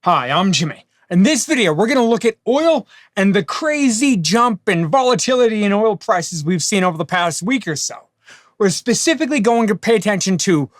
Hi, I'm Jimmy. In this video, we're going to look at oil and the crazy jump in volatility in oil prices we've seen over the past week or so. We're specifically going to pay attention to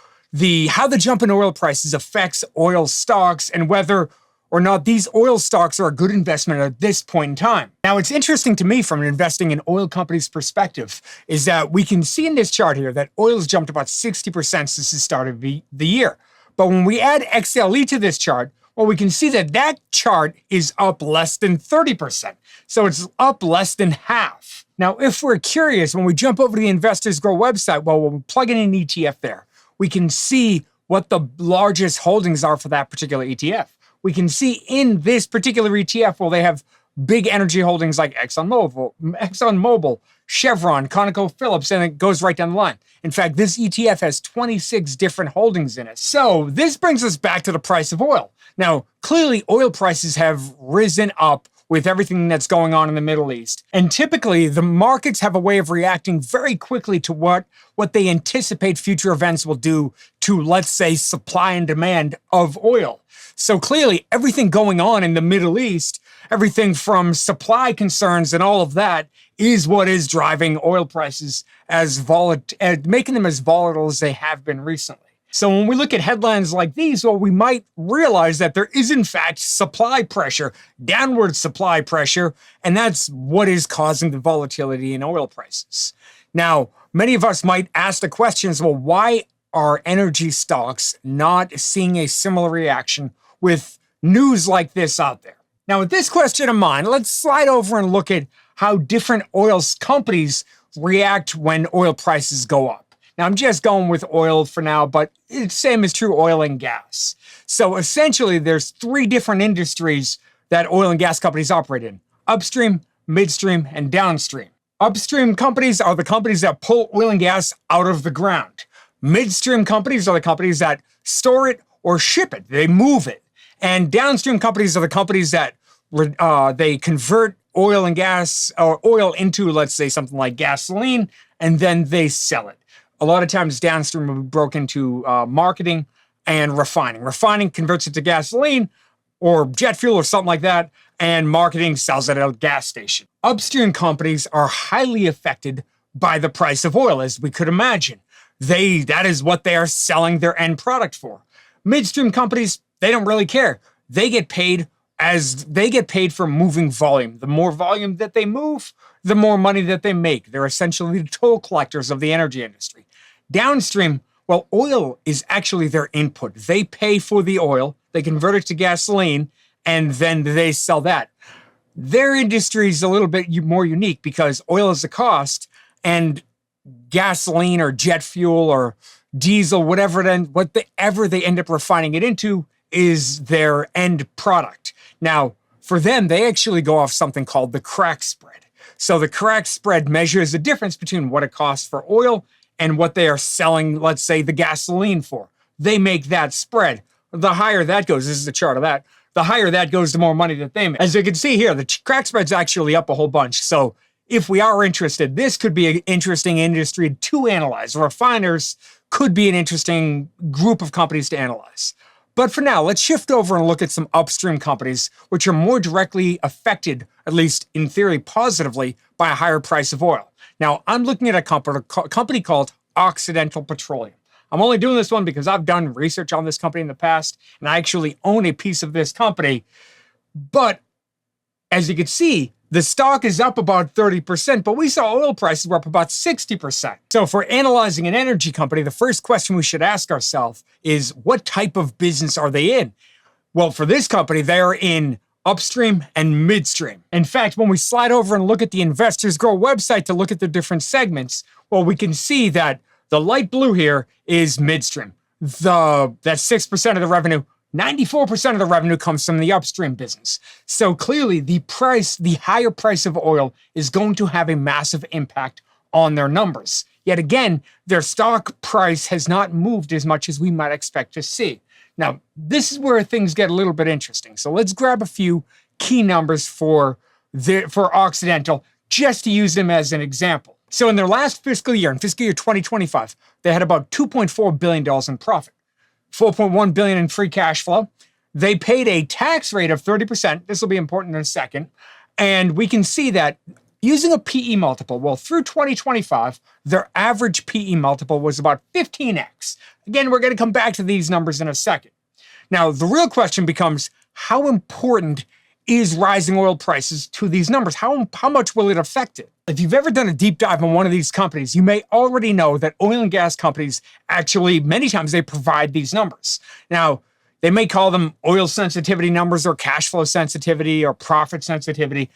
how the jump in oil prices affects oil stocks and whether or not these oil stocks are a good investment at this point in time. Now, it's interesting to me from an investing in oil companies perspective is that we can see in this chart here that oil's jumped about 60% since the start of the year. But when we add XLE to this chart, well, we can see that that chart is up less than 30%. So it's up less than half. Now, if we're curious, when we jump over to the Investors Grow website, well, when we plug in an ETF there, we can see what the largest holdings are for that particular ETF. We can see in this particular ETF, well, they have big energy holdings like ExxonMobil, Chevron, ConocoPhillips, and it goes right down the line. In fact, this ETF has 26 different holdings in it. So this brings us back to the price of oil. Now, clearly, oil prices have risen up with everything that's going on in the Middle East. And typically, the markets have a way of reacting very quickly to what they anticipate future events will do to, let's say, supply and demand of oil. So clearly, everything going on in the Middle East, everything from supply concerns and all of that is what is driving oil prices making them as volatile as they have been recently. So when we look at headlines like these, well, we might realize that there is in fact supply pressure, downward supply pressure, and that's what is causing the volatility in oil prices. Now, many of us might ask the questions, well, why are energy stocks not seeing a similar reaction with news like this out there? Now, with this question in mind, let's slide over and look at how different oil companies react when oil prices go up. Now, I'm just going with oil for now, but the same is true oil and gas. So essentially, there's three different industries that oil and gas companies operate in: upstream, midstream, and downstream. Upstream companies are the companies that pull oil and gas out of the ground. Midstream companies are the companies that store it or ship it. They move it. And downstream companies are the companies that they convert oil and gas or oil into, let's say, something like gasoline, and then they sell it. A lot of times downstream will be broken into marketing and refining. Refining converts it to gasoline or jet fuel or something like that, and marketing sells it at a gas station. Upstream companies are highly affected by the price of oil, as we could imagine. That is what they are selling their end product for. Midstream companies, they don't really care. They get paid for moving volume. The more volume that they move, the more money that they make. They're essentially the toll collectors of the energy industry. Downstream, well, oil is actually their input. They pay for the oil, they convert it to gasoline, and then they sell that. Their industry is a little bit more unique because oil is a cost, and gasoline or jet fuel or diesel, whatever they end up refining it into, is their end product. Now, for them, they actually go off something called the crack spread. So the crack spread measures the difference between what it costs for oil and what they are selling, let's say, the gasoline for. They make that spread. The higher that goes, this is a chart of that, the higher that goes, the more money that they make. As you can see here, the crack spread's actually up a whole bunch. So if we are interested, this could be an interesting industry to analyze. Refiners could be an interesting group of companies to analyze. But for now, let's shift over and look at some upstream companies, which are more directly affected, at least in theory positively, by a higher price of oil. Now, I'm looking at a company called Occidental Petroleum. I'm only doing this one because I've done research on this company in the past, and I actually own a piece of this company. But as you can see, the stock is up about 30%, but we saw oil prices were up about 60%. So if we're analyzing an energy company, the first question we should ask ourselves is, what type of business are they in? Well, for this company, they are in upstream and midstream. In fact, when we slide over and look at the Investors Grow website to look at the different segments, well, we can see that the light blue here is midstream. That's 6% of the revenue. 94% of the revenue comes from the upstream business. So clearly, the higher price of oil is going to have a massive impact on their numbers. Yet again, their stock price has not moved as much as we might expect to see. Now, this is where things get a little bit interesting. So let's grab a few key numbers for Occidental, just to use them as an example. So in their last fiscal year, in fiscal year 2025, they had about $2.4 billion in profit, $4.1 billion in free cash flow. they paid a tax rate of 30%. This will be important in a second. And we can see that using a PE multiple, well, through 2025, their average PE multiple was about 15x. Again, we're going to come back to these numbers in a second. Now, the real question becomes, how important is rising oil prices to these numbers? How much will it affect it? If you've ever done a deep dive on one of these companies, you may already know that oil and gas companies actually, many times, they provide these numbers. Now, they may call them oil sensitivity numbers or cash flow sensitivity or profit sensitivity.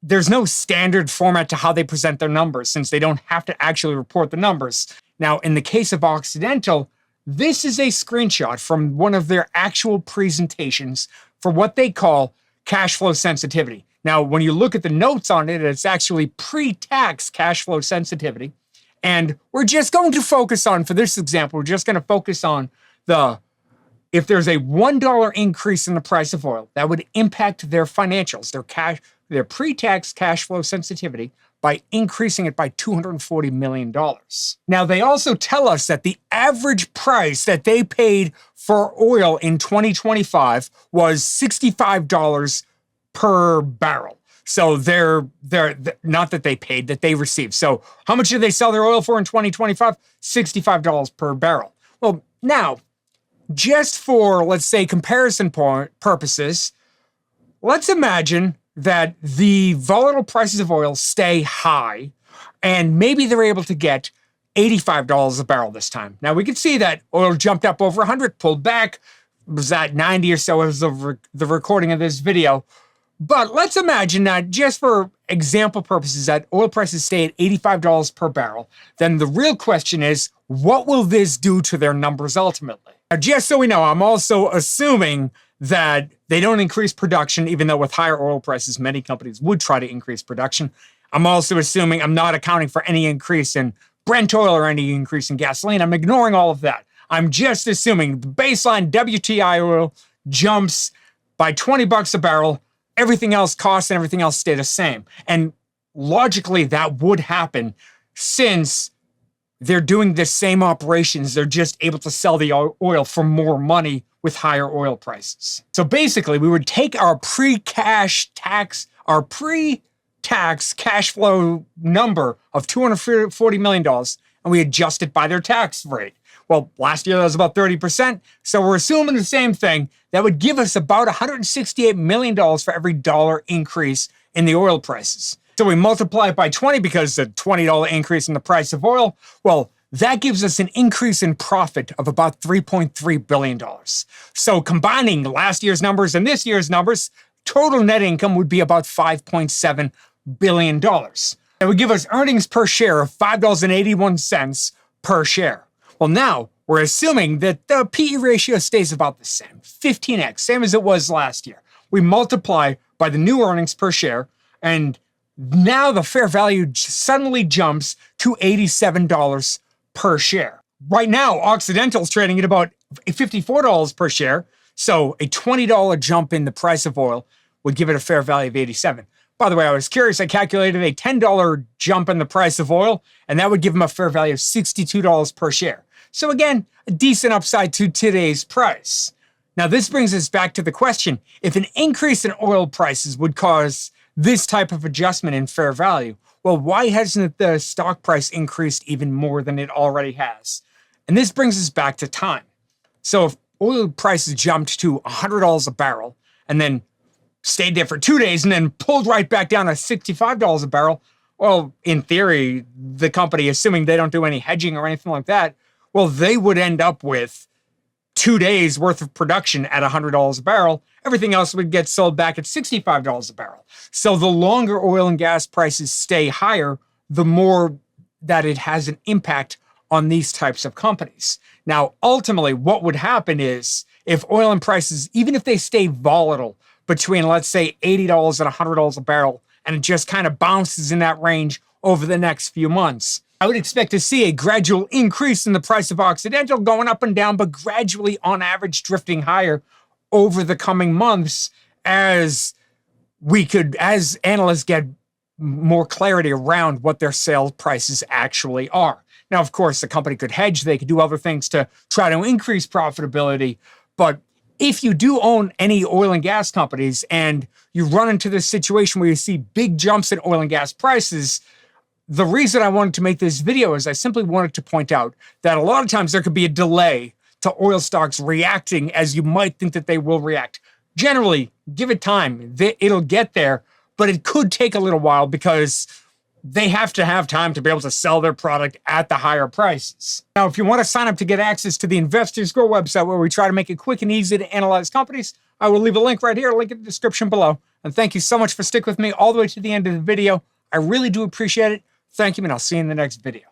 There's no standard format to how they present their numbers since they don't have to actually report the numbers. Now, in the case of Occidental, this is a screenshot from one of their actual presentations for what they call cash flow sensitivity. Now, when you look at the notes on it, it's actually pre-tax cash flow sensitivity. And we're just going to focus on, for this example, we're just going to focus on if there's a $1 increase in the price of oil, that would impact their financials, their pre-tax cash flow sensitivity by increasing it by $240 million. Now, they also tell us that the average price that they paid for oil in 2025 was $65 per barrel. So they're not that they paid, that they received. So how much did they sell their oil for in 2025? $65 per barrel. Well, now, just for, let's say, comparison purposes, let's imagine that the volatile prices of oil stay high and maybe they're able to get $85 a barrel this time. Now, we can see that oil jumped up over 100, pulled back, was at 90 or so as of the recording of this video. But let's imagine that just for example purposes, that oil prices stay at $85 per barrel. Then the real question is, what will this do to their numbers ultimately? Now, just so we know, I'm also assuming that they don't increase production, even though with higher oil prices, many companies would try to increase production. I'm also assuming I'm not accounting for any increase in Brent oil or any increase in gasoline. I'm ignoring all of that. I'm just assuming the baseline WTI oil jumps by 20 bucks a barrel. Everything else costs and everything else stay the same. And logically, that would happen since they're doing the same operations. They're just able to sell the oil for more money with higher oil prices. So basically, we would take our pre-tax cash flow number of $240 million and we adjust it by their tax rate. Well, last year that was about 30%. So we're assuming the same thing. That would give us about $168 million for every dollar increase in the oil prices. So we multiply it by 20 because the $20 increase in the price of oil, well, that gives us an increase in profit of about $3.3 billion. So combining last year's numbers and this year's numbers, total net income would be about $5.7 billion. That would give us earnings per share of $5.81 per share. Well, now we're assuming that the PE ratio stays about the same, 15x, same as it was last year. We multiply by the new earnings per share, and now the fair value suddenly jumps to $87 per share. Right now, Occidental is trading at about $54 per share, so a $20 jump in the price of oil would give it a fair value of $87. By the way, I was curious, I calculated a $10 jump in the price of oil, and that would give them a fair value of $62 per share. So again, a decent upside to today's price. Now, this brings us back to the question, if an increase in oil prices would cause this type of adjustment in fair value, well, why hasn't the stock price increased even more than it already has? And this brings us back to time. So if oil prices jumped to $100 a barrel and then stayed there for 2 days and then pulled right back down to $65 a barrel, well, in theory, the company, assuming they don't do any hedging or anything like that, well, they would end up with 2 days worth of production at $100 a barrel. Everything else would get sold back at $65 a barrel. So the longer oil and gas prices stay higher, the more that it has an impact on these types of companies. Now, ultimately, what would happen is if oil and prices, even if they stay volatile between, let's say, $80 and $100 a barrel, and it just kind of bounces in that range over the next few months, I would expect to see a gradual increase in the price of Occidental going up and down, but gradually on average drifting higher over the coming months as analysts get more clarity around what their sales prices actually are. Now, of course, the company could hedge, they could do other things to try to increase profitability, but if you do own any oil and gas companies and you run into this situation where you see big jumps in oil and gas prices, the reason I wanted to make this video is I simply wanted to point out that a lot of times there could be a delay to oil stocks reacting as you might think that they will react. Generally, give it time. It'll get there, but it could take a little while because they have to have time to be able to sell their product at the higher prices. Now, if you want to sign up to get access to the Investors Grow website where we try to make it quick and easy to analyze companies, I will leave a link right here, link in the description below. And thank you so much for sticking with me all the way to the end of the video. I really do appreciate it. Thank you, and I'll see you in the next video.